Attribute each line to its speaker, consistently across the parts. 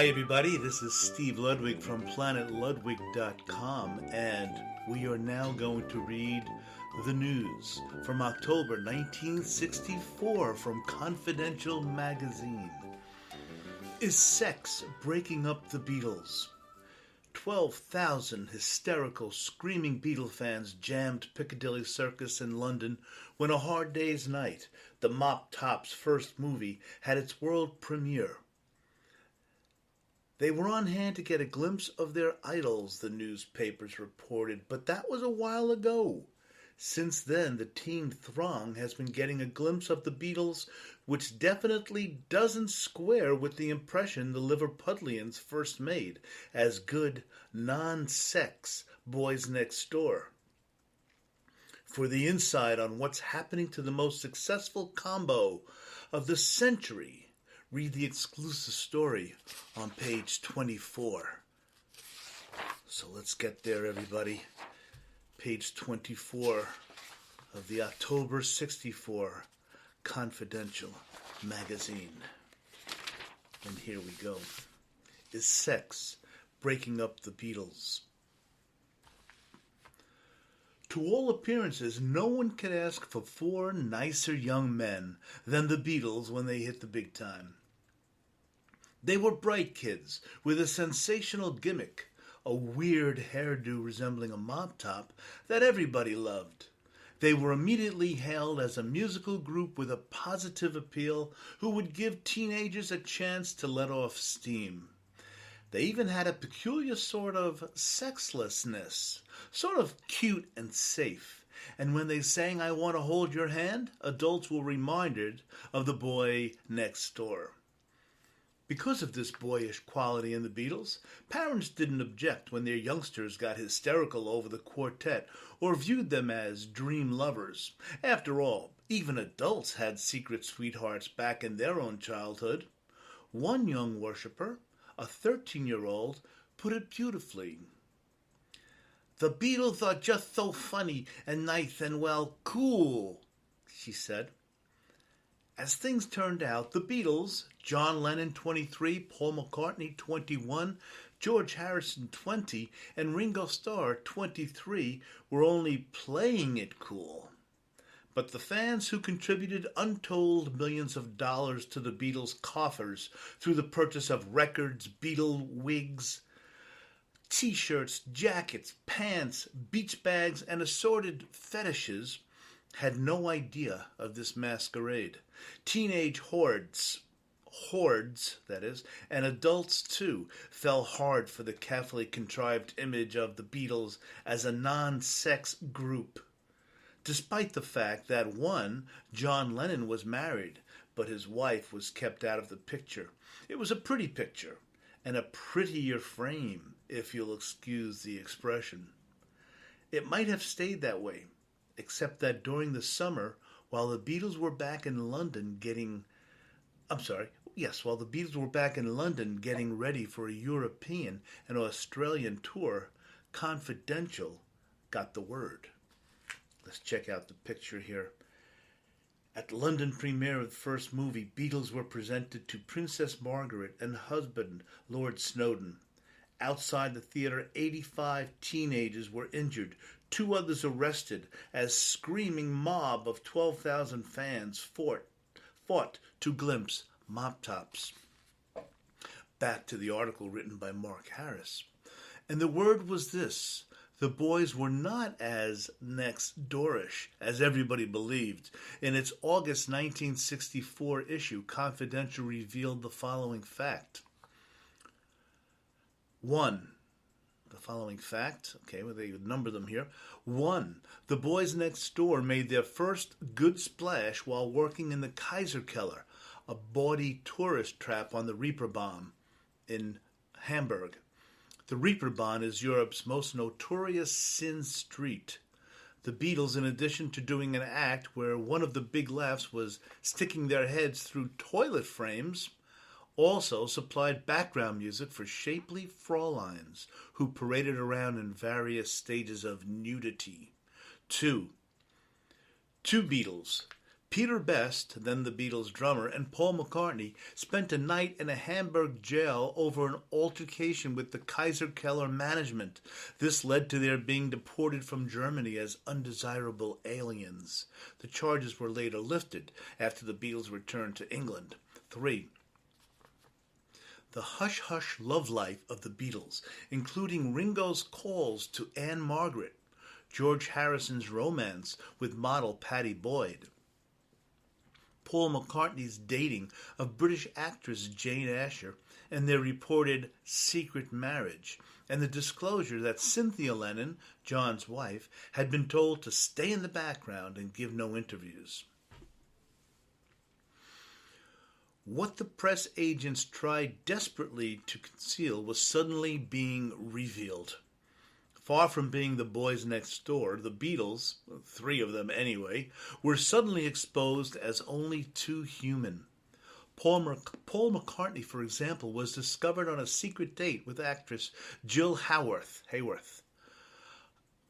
Speaker 1: Hi, everybody. This is Steve Ludwig from PlanetLudwig.com, and we are now going to read the news from October 1964 from Confidential magazine. Is sex breaking up the Beatles? 12,000 hysterical, screaming Beatle fans jammed Piccadilly Circus in London when A Hard Day's Night, the Mop Tops' first movie, had its world premiere. They were on hand to get a glimpse of their idols, the newspapers reported, but that was a while ago. Since then, the teen throng has been getting a glimpse of the Beatles, which definitely doesn't square with the impression the Liverpudlians first made as good, non-sex boys next door. For the insight on what's happening to the most successful combo of the century, read the exclusive story on page 24. So let's get there, everybody. Page 24 of the October 64 Confidential magazine. And here we go. Is sex breaking up the Beatles? To all appearances, no one could ask for four nicer young men than the Beatles when they hit the big time. They were bright kids with a sensational gimmick, a weird hairdo resembling a mop top that everybody loved. They were immediately hailed as a musical group with a positive appeal who would give teenagers a chance to let off steam. They even had a peculiar sort of sexlessness, sort of cute and safe. And when they sang I Want to Hold Your Hand, adults were reminded of the boy next door. Because of this boyish quality in the Beatles, parents didn't object when their youngsters got hysterical over the quartet or viewed them as dream lovers. After all, even adults had secret sweethearts back in their own childhood. One young worshipper, a 13-year-old, put it beautifully. "The Beatles are just so funny and nice and, well, cool," she said. As things turned out, the Beatles, John Lennon 23, Paul McCartney 21, George Harrison 20, and Ringo Starr 23, were only playing it cool. But the fans who contributed untold millions of dollars to the Beatles' coffers through the purchase of records, Beatle wigs, T-shirts, jackets, pants, beach bags, and assorted fetishes had no idea of this masquerade. Teenage hordes, that is, and adults too, fell hard for the carefully contrived image of the Beatles as a non-sex group. Despite the fact that one, John Lennon, was married, but his wife was kept out of the picture. It was a pretty picture, and a prettier frame, if you'll excuse the expression. It might have stayed that way, except that during the summer, while the Beatles were back in London getting ready for a European and Australian tour, Confidential got the word. Let's check out the picture here. At the London premiere of the first movie, Beatles were presented to Princess Margaret and husband Lord Snowdon. Outside the theater, 85 teenagers were injured, 2 others arrested, as screaming mob of 12,000 fans fought to glimpse mop tops. Back to the article written by Mark Harris. And the word was this: the boys were not as next-doorish as everybody believed. In its August 1964 issue, Confidential revealed the following fact. 1. The following fact, okay, well, they number them here. 1. The boys next door made their first good splash while working in the Kaiserkeller, a bawdy tourist trap on the Reeperbahn in Hamburg. The Reeperbahn is Europe's most notorious sin street. The Beatles, in addition to doing an act where one of the big laughs was sticking their heads through toilet frames, also supplied background music for shapely Fräuleins who paraded around in various stages of nudity. 2. Two Beatles, Peter Best, then the Beatles drummer, and Paul McCartney spent a night in a Hamburg jail over an altercation with the Kaiser Keller management. This led to their being deported from Germany as undesirable aliens. The charges were later lifted after the Beatles returned to England. 3. The hush-hush love life of the Beatles, including Ringo's calls to Anne Margaret, George Harrison's romance with model Pattie Boyd, Paul McCartney's dating of British actress Jane Asher, and their reported secret marriage, and the disclosure that Cynthia Lennon, John's wife, had been told to stay in the background and give no interviews. What the press agents tried desperately to conceal was suddenly being revealed. Far from being the boys next door, the Beatles, 3 of them anyway, were suddenly exposed as only too human. Paul McCartney, for example, was discovered on a secret date with actress Jill Hayworth.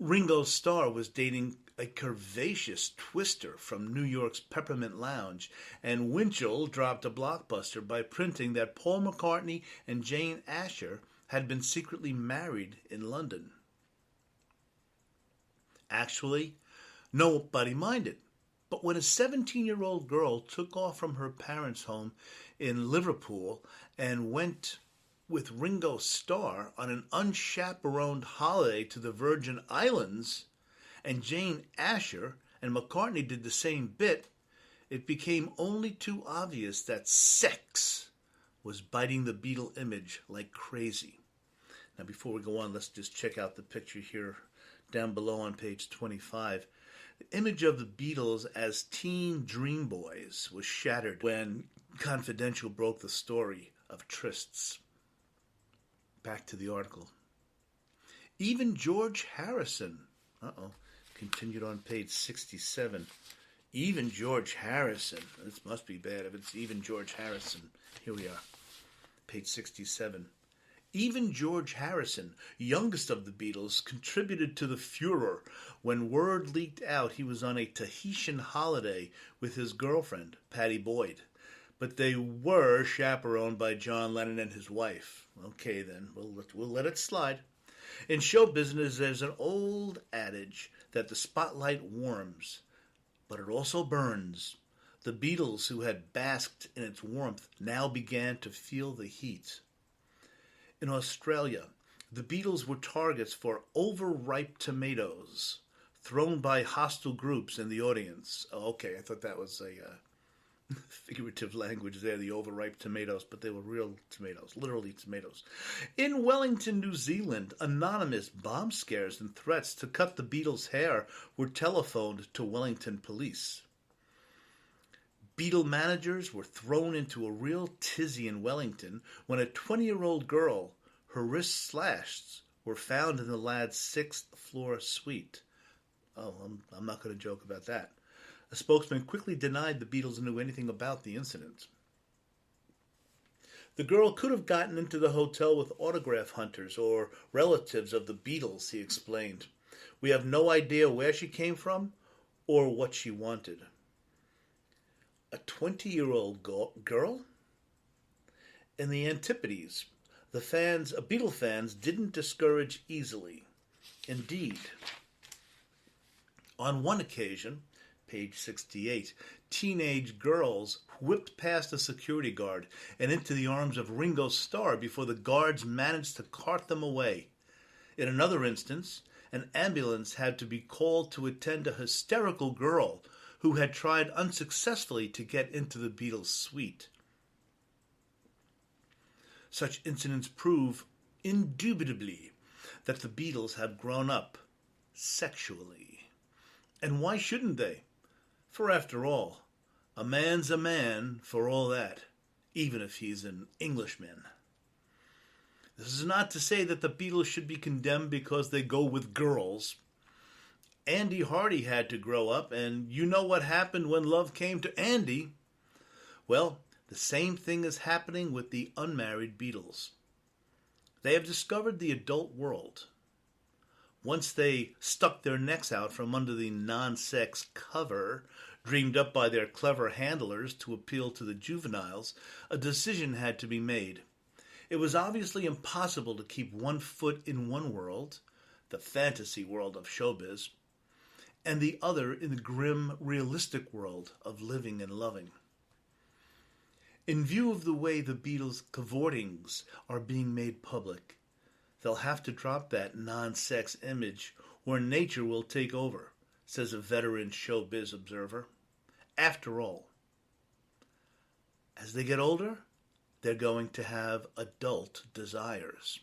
Speaker 1: Ringo Starr was dating a curvaceous twister from New York's Peppermint Lounge, and Winchell dropped a blockbuster by printing that Paul McCartney and Jane Asher had been secretly married in London. Actually, nobody minded. But when a 17-year-old girl took off from her parents' home in Liverpool and went with Ringo Starr on an unchaperoned holiday to the Virgin Islands, and Jane Asher and McCartney did the same bit, it became only too obvious that sex was biting the Beatle image like crazy. Now, before we go on, let's just check out the picture here down below on page 25. The image of the Beatles as teen dream boys was shattered when Confidential broke the story of trysts. Back to the article. Even George Harrison, continued on page 67. Even George Harrison, this must be bad if it's even George Harrison. Here we are, page 67. Even George Harrison, youngest of the Beatles, contributed to the furor when word leaked out he was on a Tahitian holiday with his girlfriend, Pattie Boyd. But they were chaperoned by John Lennon and his wife. Okay, then, we'll let it slide. In show business, there's an old adage that the spotlight warms, but it also burns. The Beatles, who had basked in its warmth, now began to feel the heat. In Australia, the Beatles were targets for overripe tomatoes thrown by hostile groups in the audience. Oh, okay, I thought that was a figurative language there, the overripe tomatoes, but they were real tomatoes, literally tomatoes. In Wellington, New Zealand, anonymous bomb scares and threats to cut the Beatles' hair were telephoned to Wellington police. Beatle managers were thrown into a real tizzy in Wellington when a 20-year-old girl, her wrists slashed, were found in the lad's 6th-floor suite. Oh, I'm not going to joke about that. A spokesman quickly denied the Beatles knew anything about the incident. The girl could have gotten into the hotel with autograph hunters or relatives of the Beatles, he explained. We have no idea where she came from or what she wanted. A 20-year-old girl? In the Antipodes, Beatle fans didn't discourage easily. Indeed, on one occasion, page 68, teenage girls whipped past a security guard and into the arms of Ringo Starr before the guards managed to cart them away. In another instance, an ambulance had to be called to attend a hysterical girl who had tried unsuccessfully to get into the Beatles' suite. Such incidents prove indubitably that the Beatles have grown up sexually. And why shouldn't they? For after all, a man's a man for all that, even if he's an Englishman. This is not to say that the Beatles should be condemned because they go with girls. Andy Hardy had to grow up, and you know what happened when love came to Andy. Well, the same thing is happening with the unmarried Beatles. They have discovered the adult world. Once they stuck their necks out from under the non-sex cover, dreamed up by their clever handlers to appeal to the juveniles, a decision had to be made. It was obviously impossible to keep one foot in one world, the fantasy world of showbiz, and the other in the grim, realistic world of living and loving. In view of the way the Beatles' cavortings are being made public, they'll have to drop that non-sex image or nature will take over, says a veteran showbiz observer. After all, as they get older, they're going to have adult desires.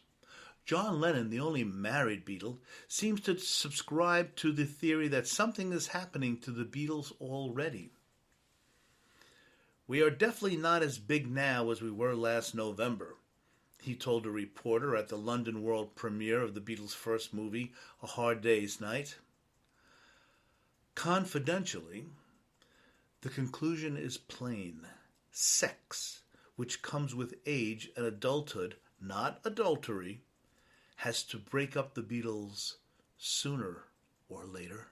Speaker 1: John Lennon, the only married Beatle, seems to subscribe to the theory that something is happening to the Beatles already. "We are definitely not as big now as we were last November," he told a reporter at the London world premiere of the Beatles' first movie, A Hard Day's Night. Confidentially, the conclusion is plain. Sex, which comes with age and adulthood, not adultery, has to break up the Beatles sooner or later.